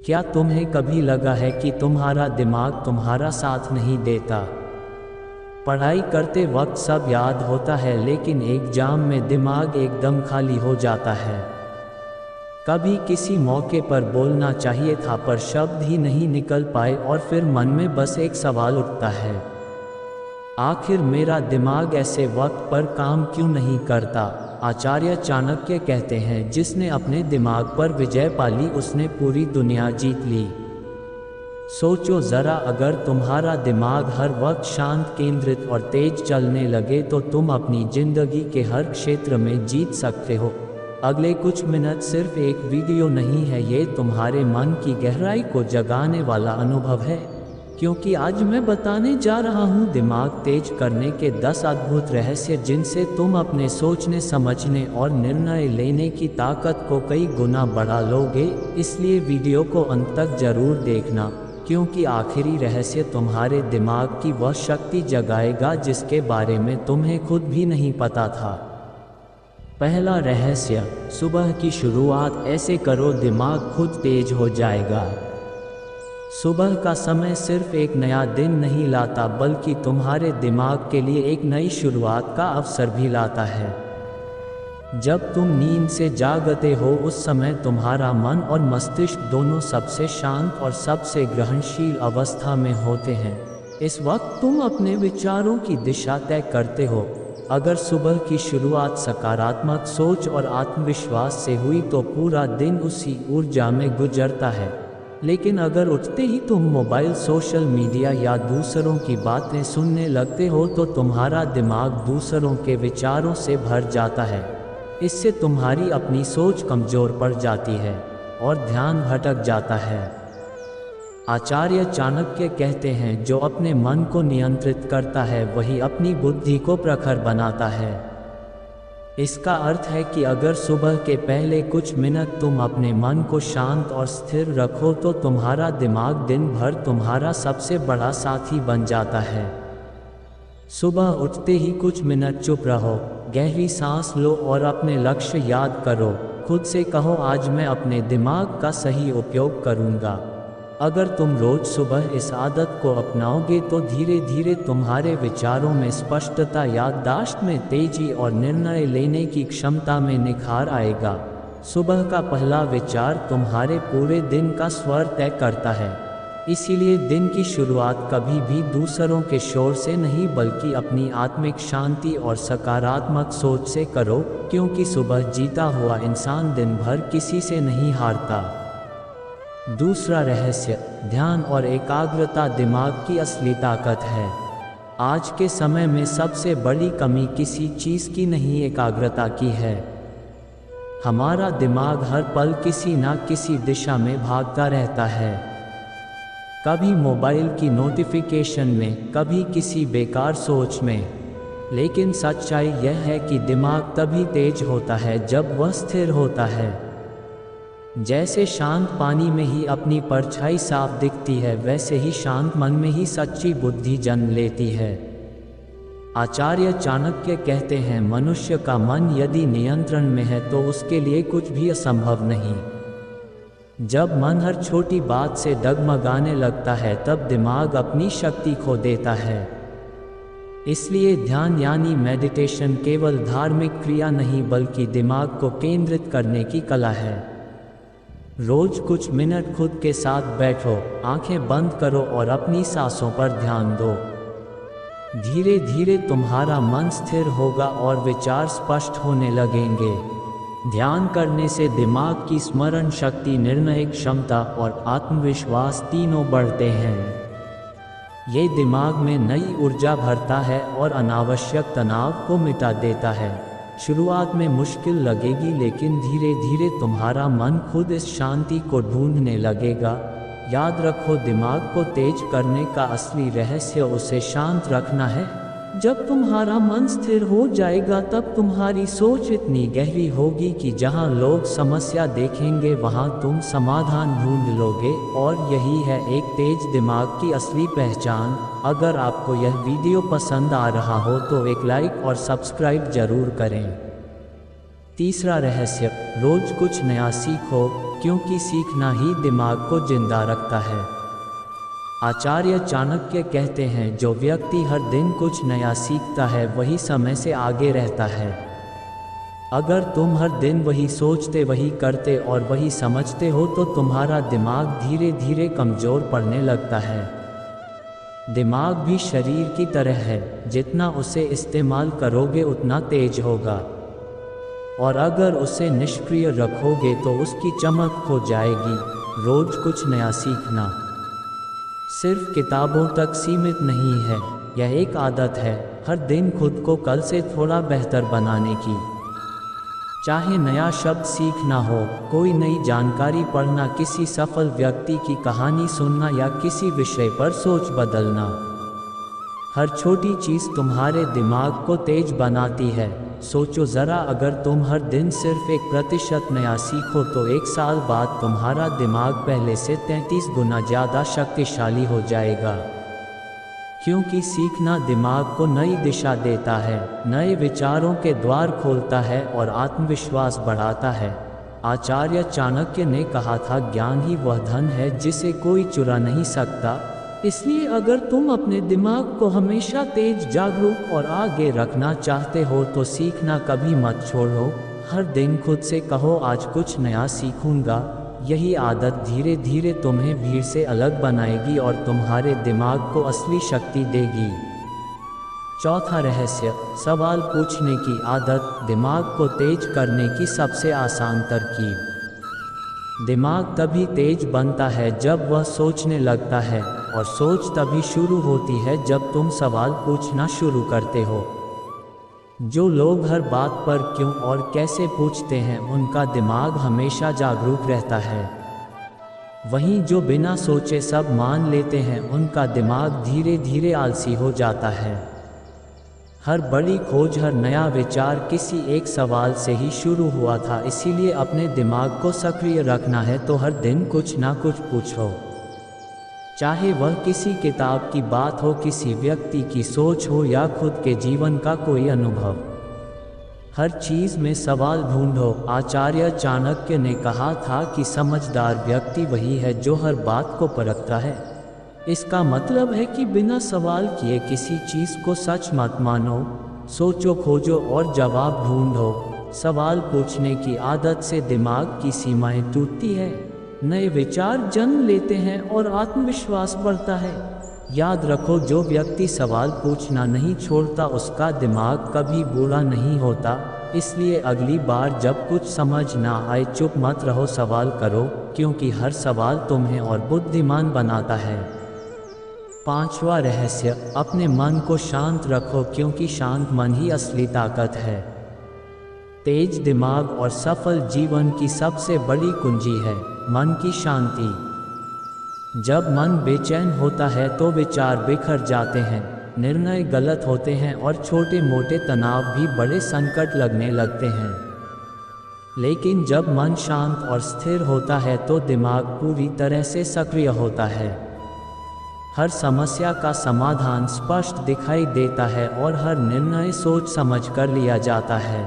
क्या तुम्हें कभी लगा है कि तुम्हारा दिमाग तुम्हारा साथ नहीं देता? पढ़ाई करते वक्त सब याद होता है, लेकिन एग्जाम में दिमाग एकदम खाली हो जाता है। कभी किसी मौके पर बोलना चाहिए था पर शब्द ही नहीं निकल पाए और फिर मन में बस एक सवाल उठता है, आखिर मेरा दिमाग ऐसे वक्त पर काम क्यों नहीं करता? आचार्य चाणक्य कहते हैं, जिसने अपने दिमाग पर विजय पाली उसने पूरी दुनिया जीत ली। सोचो जरा, अगर तुम्हारा दिमाग हर वक्त शांत, केंद्रित और तेज चलने लगे तो तुम अपनी जिंदगी के हर क्षेत्र में जीत सकते हो। अगले कुछ मिनट सिर्फ एक वीडियो नहीं है, ये तुम्हारे मन की गहराई को जगाने वाला अनुभव है, क्योंकि आज मैं बताने जा रहा हूँ दिमाग तेज करने के 10 अद्भुत रहस्य, जिनसे तुम अपने सोचने, समझने और निर्णय लेने की ताकत को कई गुना बढ़ा लोगे। इसलिए वीडियो को अंत तक जरूर देखना, क्योंकि आखिरी रहस्य तुम्हारे दिमाग की वह शक्ति जगाएगा जिसके बारे में तुम्हें खुद भी नहीं पता था। पहला रहस्य, सुबह की शुरुआत ऐसे करो दिमाग खुद तेज हो जाएगा। सुबह का समय सिर्फ एक नया दिन नहीं लाता, बल्कि तुम्हारे दिमाग के लिए एक नई शुरुआत का अवसर भी लाता है। जब तुम नींद से जागते हो उस समय तुम्हारा मन और मस्तिष्क दोनों सबसे शांत और सबसे ग्रहणशील अवस्था में होते हैं। इस वक्त तुम अपने विचारों की दिशा तय करते हो। अगर सुबह की शुरुआत सकारात्मक सोच और आत्मविश्वास से हुई तो पूरा दिन उसी ऊर्जा में गुजरता है। लेकिन अगर उठते ही तुम मोबाइल, सोशल मीडिया या दूसरों की बातें सुनने लगते हो तो तुम्हारा दिमाग दूसरों के विचारों से भर जाता है। इससे तुम्हारी अपनी सोच कमजोर पड़ जाती है और ध्यान भटक जाता है। आचार्य चाणक्य कहते हैं, जो अपने मन को नियंत्रित करता है वही अपनी बुद्धि को प्रखर बनाता है। इसका अर्थ है कि अगर सुबह के पहले कुछ मिनट तुम अपने मन को शांत और स्थिर रखो तो तुम्हारा दिमाग दिन भर तुम्हारा सबसे बड़ा साथी बन जाता है। सुबह उठते ही कुछ मिनट चुप रहो, गहरी सांस लो और अपने लक्ष्य याद करो। खुद से कहो, आज मैं अपने दिमाग का सही उपयोग करूँगा। अगर तुम रोज सुबह इस आदत को अपनाओगे तो धीरे धीरे तुम्हारे विचारों में स्पष्टता, याददाश्त में तेजी और निर्णय लेने की क्षमता में निखार आएगा। सुबह का पहला विचार तुम्हारे पूरे दिन का स्वर तय करता है। इसीलिए दिन की शुरुआत कभी भी दूसरों के शोर से नहीं, बल्कि अपनी आत्मिक शांति और सकारात्मक सोच से करो, क्योंकि सुबह जीता हुआ इंसान दिन भर किसी से नहीं हारता। दूसरा रहस्य, ध्यान और एकाग्रता दिमाग की असली ताकत है। आज के समय में सबसे बड़ी कमी किसी चीज़ की नहीं, एकाग्रता की है। हमारा दिमाग हर पल किसी न किसी दिशा में भागता रहता है, कभी मोबाइल की नोटिफिकेशन में, कभी किसी बेकार सोच में। लेकिन सच्चाई यह है कि दिमाग तभी तेज होता है जब वह स्थिर होता है। जैसे शांत पानी में ही अपनी परछाई साफ दिखती है, वैसे ही शांत मन में ही सच्ची बुद्धि जन्म लेती है। आचार्य चाणक्य कहते हैं, मनुष्य का मन यदि नियंत्रण में है तो उसके लिए कुछ भी असंभव नहीं। जब मन हर छोटी बात से डगमगाने लगता है तब दिमाग अपनी शक्ति खो देता है। इसलिए ध्यान यानी मेडिटेशन केवल धार्मिक क्रिया नहीं, बल्कि दिमाग को केंद्रित करने की कला है। रोज कुछ मिनट खुद के साथ बैठो, आंखें बंद करो और अपनी सांसों पर ध्यान दो। धीरे धीरे तुम्हारा मन स्थिर होगा और विचार स्पष्ट होने लगेंगे। ध्यान करने से दिमाग की स्मरण शक्ति, निर्णय क्षमता और आत्मविश्वास तीनों बढ़ते हैं। ये दिमाग में नई ऊर्जा भरता है और अनावश्यक तनाव को मिटा देता है। शुरुआत में मुश्किल लगेगी, लेकिन धीरे धीरे तुम्हारा मन खुद इस शांति को ढूंढने लगेगा। याद रखो, दिमाग को तेज करने का असली रहस्य उसे शांत रखना है। जब तुम्हारा मन स्थिर हो जाएगा तब तुम्हारी सोच इतनी गहरी होगी कि जहां लोग समस्या देखेंगे वहां तुम समाधान ढूंढ लोगे। और यही है एक तेज दिमाग की असली पहचान। अगर आपको यह वीडियो पसंद आ रहा हो तो एक लाइक और सब्सक्राइब जरूर करें। तीसरा रहस्य, रोज कुछ नया सीखो, क्योंकि सीखना ही दिमाग को जिंदा रखता है। आचार्य चाणक्य कहते हैं, जो व्यक्ति हर दिन कुछ नया सीखता है वही समय से आगे रहता है। अगर तुम हर दिन वही सोचते, वही करते और वही समझते हो तो तुम्हारा दिमाग धीरे धीरे कमज़ोर पड़ने लगता है। दिमाग भी शरीर की तरह है, जितना उसे इस्तेमाल करोगे उतना तेज होगा, और अगर उसे निष्क्रिय रखोगे तो उसकी चमक खो जाएगी। रोज कुछ नया सीखना सिर्फ किताबों तक सीमित नहीं है, यह एक आदत है हर दिन खुद को कल से थोड़ा बेहतर बनाने की। चाहे नया शब्द सीखना हो, कोई नई जानकारी पढ़ना, किसी सफल व्यक्ति की कहानी सुनना या किसी विषय पर सोच बदलना, हर छोटी चीज़ तुम्हारे दिमाग को तेज बनाती है। सोचो ज़रा, अगर तुम हर दिन सिर्फ 1% नया सीखो तो 1 साल बाद तुम्हारा दिमाग पहले से 33 गुना ज़्यादा शक्तिशाली हो जाएगा। क्योंकि सीखना दिमाग को नई दिशा देता है, नए विचारों के द्वार खोलता है और आत्मविश्वास बढ़ाता है। आचार्य चाणक्य ने कहा था, ज्ञान ही वह धन है जिसे कोई चुरा नहीं सकता। इसलिए अगर तुम अपने दिमाग को हमेशा तेज, जागरूक और आगे रखना चाहते हो तो सीखना कभी मत छोड़ो। हर दिन खुद से कहो, आज कुछ नया सीखूंगा। यही आदत धीरे धीरे तुम्हें भीड़ से अलग बनाएगी और तुम्हारे दिमाग को असली शक्ति देगी। चौथा रहस्य, सवाल पूछने की आदत दिमाग को तेज करने की सबसे आसान तरकीब। दिमाग तभी तेज बनता है जब वह सोचने लगता है, और सोच तभी शुरू होती है जब तुम सवाल पूछना शुरू करते हो। जो लोग हर बात पर क्यों और कैसे पूछते हैं, उनका दिमाग हमेशा जागरूक रहता है। वहीं जो बिना सोचे सब मान लेते हैं, उनका दिमाग धीरे धीरे आलसी हो जाता है। हर बड़ी खोज, हर नया विचार किसी एक सवाल से ही शुरू हुआ था। इसीलिए अपने दिमाग को सक्रिय रखना है तो हर दिन कुछ ना कुछ पूछो। चाहे वह किसी किताब की बात हो, किसी व्यक्ति की सोच हो या खुद के जीवन का कोई अनुभव, हर चीज़ में सवाल ढूंढो। आचार्य चाणक्य ने कहा था कि समझदार व्यक्ति वही है जो हर बात को परखता है। इसका मतलब है कि बिना सवाल किए किसी चीज़ को सच मत मानो। सोचो, खोजो और जवाब ढूंढो। सवाल पूछने की आदत से दिमाग की सीमाएं टूटती है, नए विचार जन्म लेते हैं और आत्मविश्वास बढ़ता है। याद रखो, जो व्यक्ति सवाल पूछना नहीं छोड़ता उसका दिमाग कभी बूढ़ा नहीं होता। इसलिए अगली बार जब कुछ समझ ना आए, चुप मत रहो, सवाल करो, क्योंकि हर सवाल तुम्हें और बुद्धिमान बनाता है। पांचवा रहस्य, अपने मन को शांत रखो, क्योंकि शांत मन ही असली ताकत है। तेज दिमाग और सफल जीवन की सबसे बड़ी कुंजी है मन की शांति। जब मन बेचैन होता है तो विचार बिखर जाते हैं, निर्णय गलत होते हैं और छोटे मोटे तनाव भी बड़े संकट लगने लगते हैं। लेकिन जब मन शांत और स्थिर होता है तो दिमाग पूरी तरह से सक्रिय होता है। हर समस्या का समाधान स्पष्ट दिखाई देता है और हर निर्णय सोच समझ कर लिया जाता है।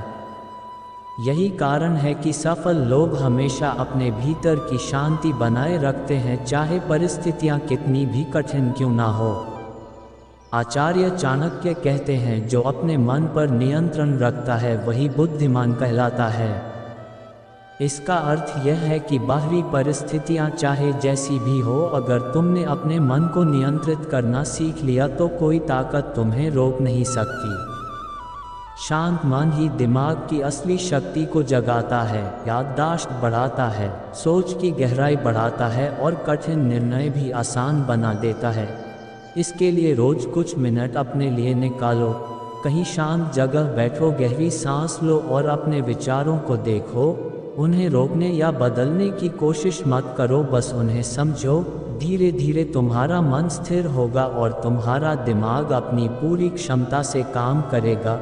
यही कारण है कि सफल लोग हमेशा अपने भीतर की शांति बनाए रखते हैं, चाहे परिस्थितियां कितनी भी कठिन क्यों ना हो। आचार्य चाणक्य कहते हैं, जो अपने मन पर नियंत्रण रखता है वही बुद्धिमान कहलाता है। इसका अर्थ यह है कि बाहरी परिस्थितियां चाहे जैसी भी हो, अगर तुमने अपने मन को नियंत्रित करना सीख लिया तो कोई ताकत तुम्हें रोक नहीं सकती। शांत मन ही दिमाग की असली शक्ति को जगाता है, याददाश्त बढ़ाता है, सोच की गहराई बढ़ाता है और कठिन निर्णय भी आसान बना देता है। इसके लिए रोज कुछ मिनट अपने लिए निकालो, कहीं शांत जगह बैठो, गहरी सांस लो और अपने विचारों को देखो। उन्हें रोकने या बदलने की कोशिश मत करो, बस उन्हें समझो। धीरे धीरे तुम्हारा मन स्थिर होगा और तुम्हारा दिमाग अपनी पूरी क्षमता से काम करेगा।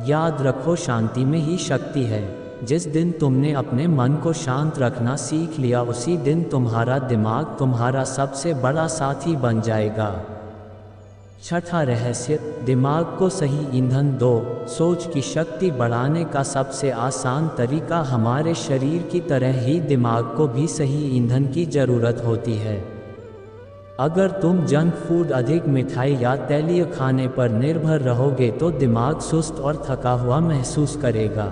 याद रखो, शांति में ही शक्ति है। जिस दिन तुमने अपने मन को शांत रखना सीख लिया, उसी दिन तुम्हारा दिमाग तुम्हारा सबसे बड़ा साथी बन जाएगा। छठा रहस्य, दिमाग को सही ईंधन दो। सोच की शक्ति बढ़ाने का सबसे आसान तरीका हमारे शरीर की तरह ही दिमाग को भी सही ईंधन की ज़रूरत होती है। अगर तुम जंक फूड, अधिक मिठाई या तैलीय खाने पर निर्भर रहोगे तो दिमाग सुस्त और थका हुआ महसूस करेगा।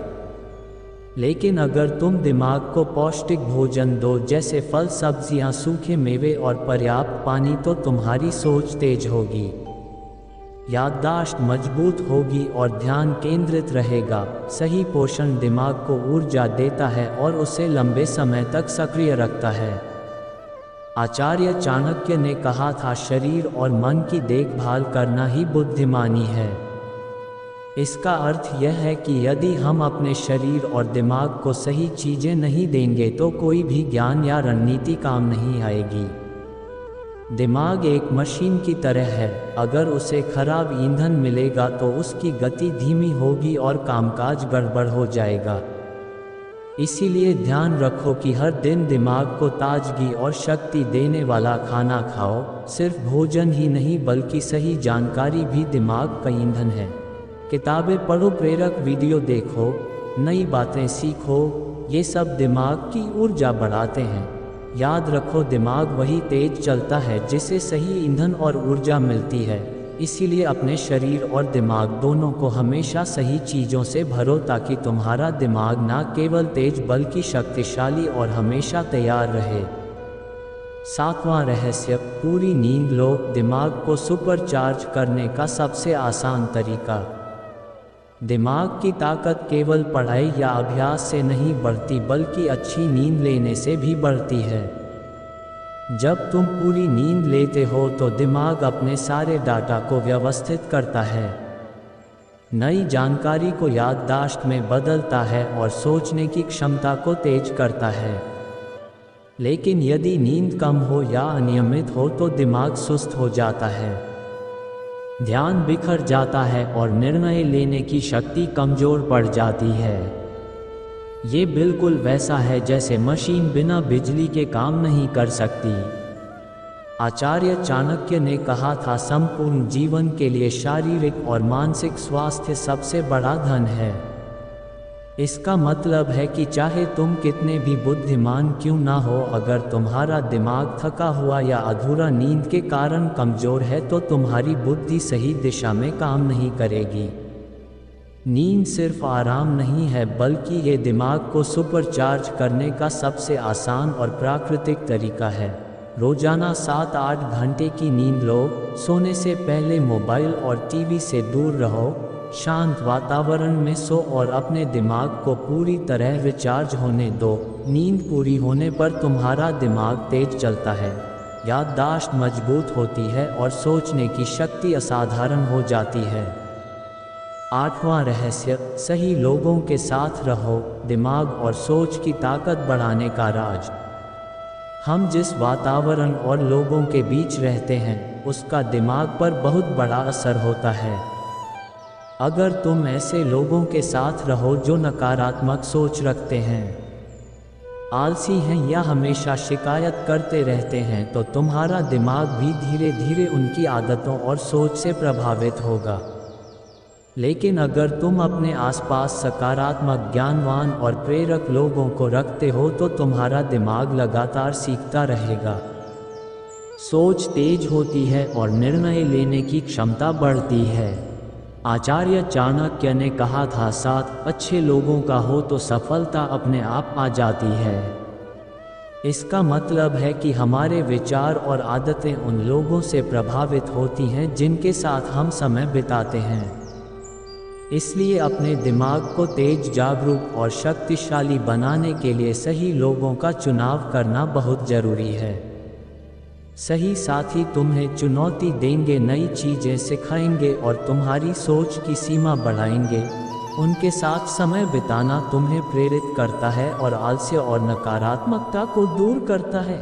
लेकिन अगर तुम दिमाग को पौष्टिक भोजन दो, जैसे फल, सब्जियां, सूखे मेवे और पर्याप्त पानी, तो तुम्हारी सोच तेज होगी, याददाश्त मजबूत होगी और ध्यान केंद्रित रहेगा। सही पोषण दिमाग को ऊर्जा देता है और उसे लंबे समय तक सक्रिय रखता है। आचार्य चाणक्य ने कहा था, शरीर और मन की देखभाल करना ही बुद्धिमानी है। इसका अर्थ यह है कि यदि हम अपने शरीर और दिमाग को सही चीज़ें नहीं देंगे तो कोई भी ज्ञान या रणनीति काम नहीं आएगी। दिमाग एक मशीन की तरह है, अगर उसे खराब ईंधन मिलेगा तो उसकी गति धीमी होगी और कामकाज गड़बड़ हो जाएगा। इसीलिए ध्यान रखो कि हर दिन दिमाग को ताजगी और शक्ति देने वाला खाना खाओ। सिर्फ भोजन ही नहीं बल्कि सही जानकारी भी दिमाग का ईंधन है। किताबें पढ़ो, प्रेरक वीडियो देखो, नई बातें सीखो, ये सब दिमाग की ऊर्जा बढ़ाते हैं। याद रखो, दिमाग वही तेज चलता है जिसे सही ईंधन और ऊर्जा मिलती है। इसीलिए अपने शरीर और दिमाग दोनों को हमेशा सही चीज़ों से भरो ताकि तुम्हारा दिमाग ना केवल तेज बल्कि शक्तिशाली और हमेशा तैयार रहे। सातवां रहस्य, पूरी नींद लो। दिमाग को सुपरचार्ज करने का सबसे आसान तरीका। दिमाग की ताकत केवल पढ़ाई या अभ्यास से नहीं बढ़ती बल्कि अच्छी नींद लेने से भी बढ़ती है। जब तुम पूरी नींद लेते हो तो दिमाग अपने सारे डाटा को व्यवस्थित करता है, नई जानकारी को याददाश्त में बदलता है और सोचने की क्षमता को तेज करता है। लेकिन यदि नींद कम हो या अनियमित हो तो दिमाग सुस्त हो जाता है, ध्यान बिखर जाता है और निर्णय लेने की शक्ति कमज़ोर पड़ जाती है। ये बिल्कुल वैसा है जैसे मशीन बिना बिजली के काम नहीं कर सकती। आचार्य चाणक्य ने कहा था, संपूर्ण जीवन के लिए शारीरिक और मानसिक स्वास्थ्य सबसे बड़ा धन है। इसका मतलब है कि चाहे तुम कितने भी बुद्धिमान क्यों ना हो, अगर तुम्हारा दिमाग थका हुआ या अधूरा नींद के कारण कमज़ोर है तो तुम्हारी बुद्धि सही दिशा में काम नहीं करेगी। नींद सिर्फ आराम नहीं है बल्कि ये दिमाग को सुपरचार्ज करने का सबसे आसान और प्राकृतिक तरीका है। रोजाना 7-8 घंटे की नींद लो। सोने से पहले मोबाइल और टीवी से दूर रहो, शांत वातावरण में सो और अपने दिमाग को पूरी तरह रिचार्ज होने दो। नींद पूरी होने पर तुम्हारा दिमाग तेज चलता है, याददाश्त मजबूत होती है और सोचने की शक्ति असाधारण हो जाती है। आठवां रहस्य, सही लोगों के साथ रहो। दिमाग और सोच की ताकत बढ़ाने का राज। हम जिस वातावरण और लोगों के बीच रहते हैं उसका दिमाग पर बहुत बड़ा असर होता है। अगर तुम ऐसे लोगों के साथ रहो जो नकारात्मक सोच रखते हैं, आलसी हैं या हमेशा शिकायत करते रहते हैं तो तुम्हारा दिमाग भी धीरे धीरे उनकी आदतों और सोच से प्रभावित होगा। लेकिन अगर तुम अपने आसपास सकारात्मक, ज्ञानवान और प्रेरक लोगों को रखते हो तो तुम्हारा दिमाग लगातार सीखता रहेगा, सोच तेज होती है और निर्णय लेने की क्षमता बढ़ती है। आचार्य चाणक्य ने कहा था, साथ अच्छे लोगों का हो तो सफलता अपने आप आ जाती है। इसका मतलब है कि हमारे विचार और आदतें उन लोगों से प्रभावित होती हैं जिनके साथ हम समय बिताते हैं। इसलिए अपने दिमाग को तेज, जागरूक और शक्तिशाली बनाने के लिए सही लोगों का चुनाव करना बहुत ज़रूरी है। सही साथी तुम्हें चुनौती देंगे, नई चीज़ें सिखाएंगे और तुम्हारी सोच की सीमा बढ़ाएंगे। उनके साथ समय बिताना तुम्हें प्रेरित करता है और आलस्य और नकारात्मकता को दूर करता है।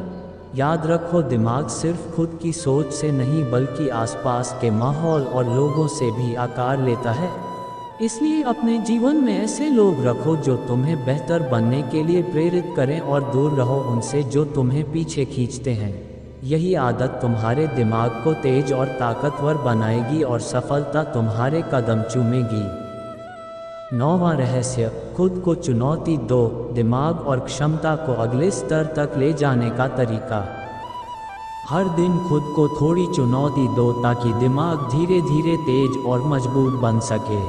याद रखो, दिमाग सिर्फ खुद की सोच से नहीं बल्कि आसपास के माहौल और लोगों से भी आकार लेता है। इसलिए अपने जीवन में ऐसे लोग रखो जो तुम्हें बेहतर बनने के लिए प्रेरित करें और दूर रहो उनसे जो तुम्हें पीछे खींचते हैं। यही आदत तुम्हारे दिमाग को तेज और ताकतवर बनाएगी और सफलता तुम्हारे कदम चूमेगी। 9वां रहस्य, खुद को चुनौती दो। दिमाग और क्षमता को अगले स्तर तक ले जाने का तरीका। हर दिन खुद को थोड़ी चुनौती दो ताकि दिमाग धीरे धीरे तेज और मजबूत बन सके।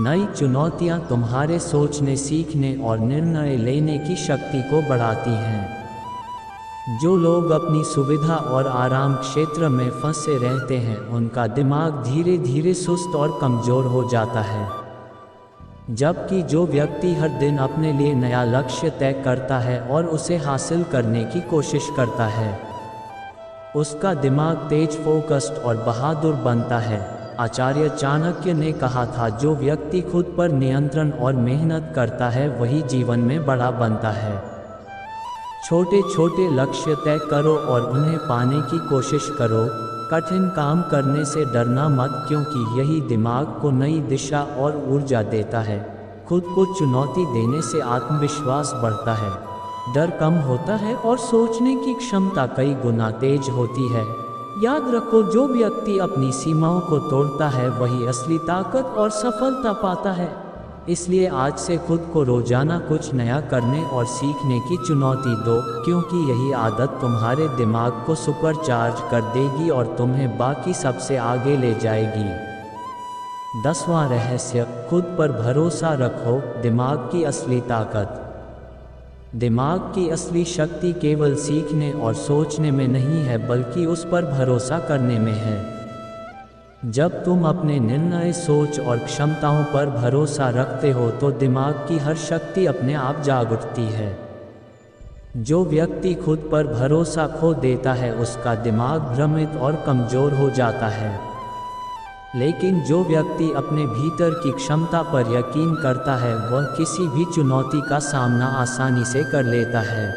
नई चुनौतियां तुम्हारे सोचने, सीखने और निर्णय लेने की शक्ति को बढ़ाती हैं। जो लोग अपनी सुविधा और आराम क्षेत्र में फंसे रहते हैं, उनका दिमाग धीरे धीरे सुस्त और कमज़ोर हो जाता है। जबकि जो व्यक्ति हर दिन अपने लिए नया लक्ष्य तय करता है और उसे हासिल करने की कोशिश करता है, उसका दिमाग तेज, फोकस्ड और बहादुर बनता है। आचार्य चाणक्य ने कहा था, जो व्यक्ति खुद पर नियंत्रण और मेहनत करता है वही जीवन में बड़ा बनता है। छोटे छोटे लक्ष्य तय करो और उन्हें पाने की कोशिश करो। कठिन काम करने से डरना मत, क्योंकि यही दिमाग को नई दिशा और ऊर्जा देता है। खुद को चुनौती देने से आत्मविश्वास बढ़ता है, डर कम होता है और सोचने की क्षमता कई गुना तेज होती है। याद रखो, जो व्यक्ति अपनी सीमाओं को तोड़ता है वही असली ताकत और सफलता पाता है। इसलिए आज से खुद को रोजाना कुछ नया करने और सीखने की चुनौती दो, क्योंकि यही आदत तुम्हारे दिमाग को सुपरचार्ज कर देगी और तुम्हें बाकी सबसे आगे ले जाएगी। 10वां रहस्य, खुद पर भरोसा रखो। दिमाग की असली ताकत। दिमाग की असली शक्ति केवल सीखने और सोचने में नहीं है, बल्कि उस पर भरोसा करने में है। जब तुम अपने निर्णय, सोच और क्षमताओं पर भरोसा रखते हो तो दिमाग की हर शक्ति अपने आप जाग उठती है। जो व्यक्ति खुद पर भरोसा खो देता है, उसका दिमाग भ्रमित और कमज़ोर हो जाता है। लेकिन जो व्यक्ति अपने भीतर की क्षमता पर यकीन करता है, वह किसी भी चुनौती का सामना आसानी से कर लेता है।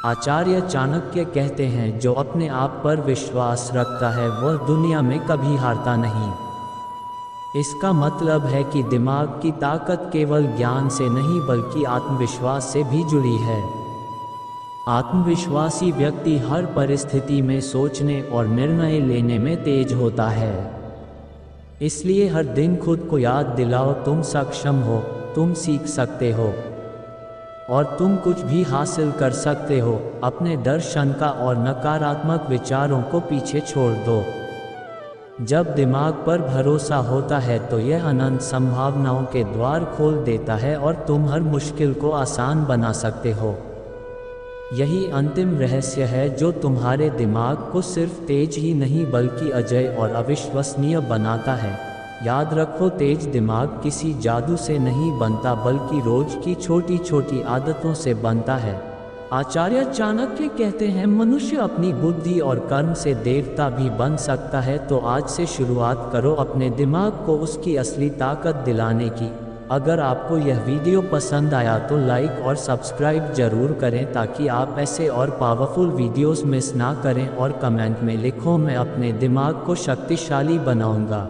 आचार्य चाणक्य कहते हैं, जो अपने आप पर विश्वास रखता है वह दुनिया में कभी हारता नहीं। इसका मतलब है कि दिमाग की ताकत केवल ज्ञान से नहीं बल्कि आत्मविश्वास से भी जुड़ी है। आत्मविश्वासी व्यक्ति हर परिस्थिति में सोचने और निर्णय लेने में तेज होता है। इसलिए हर दिन खुद को याद दिलाओ, तुम सक्षम हो, तुम सीख सकते हो और तुम कुछ भी हासिल कर सकते हो। अपने डर, शंका और नकारात्मक विचारों को पीछे छोड़ दो। जब दिमाग पर भरोसा होता है तो यह अनंत संभावनाओं के द्वार खोल देता है और तुम हर मुश्किल को आसान बना सकते हो। यही अंतिम रहस्य है जो तुम्हारे दिमाग को सिर्फ तेज ही नहीं बल्कि अजेय और अविश्वसनीय बनाता है। याद रखो, तेज दिमाग किसी जादू से नहीं बनता बल्कि रोज की छोटी छोटी आदतों से बनता है। आचार्य चाणक्य कहते हैं, मनुष्य अपनी बुद्धि और कर्म से देवता भी बन सकता है। तो आज से शुरुआत करो अपने दिमाग को उसकी असली ताकत दिलाने की। अगर आपको यह वीडियो पसंद आया तो लाइक और सब्सक्राइब जरूर करें ताकि आप ऐसे और पावरफुल वीडियोस मिस ना करें, और कमेंट में लिखो, मैं अपने दिमाग को शक्तिशाली बनाऊंगा।